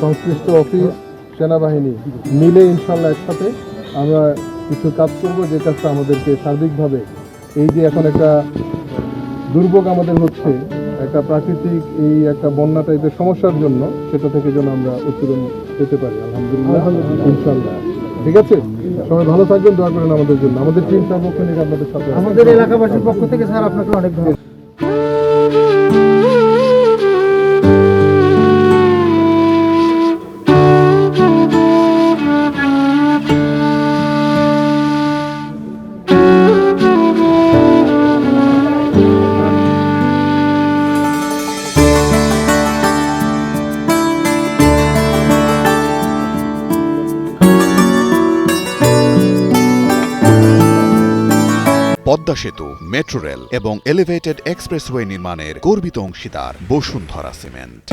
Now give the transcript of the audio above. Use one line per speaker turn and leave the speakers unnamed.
সংশ্লিষ্ট অফিস, সেনাবাহিনী মিলে ইনশাল্লাহ একসাথে আমরা কিছু কাজ করব, যে কাজটা আমাদেরকে সার্বিকভাবে এই যে এখন একটা দুর্ভোগ আমাদের হচ্ছে, একটা প্রাকৃতিক এই একটা বন্যা টাইপের সমস্যার জন্য, সেটা থেকে যেন আমরা উত্তরণ পেতে পারি আলহামদুলিল্লাহ ইনশাল্লাহ। ঠিক আছে, সবাই ভালো থাকবেন, দোয়া করেন আমাদের জন্য। আমাদের টিম তার পক্ষ থেকে আপনাদের সাথে,
আমাদের এলাকাবাসীর পক্ষ থেকে স্যার আপনাকে অনেক ধন্যবাদ।
পদ্মা সেতু, মেট্রো রেল এবং এলিভেটেড এক্সপ্রেসওয়ে নির্মাণের গর্বিত অংশীদার বসুন্ধরা সিমেন্ট।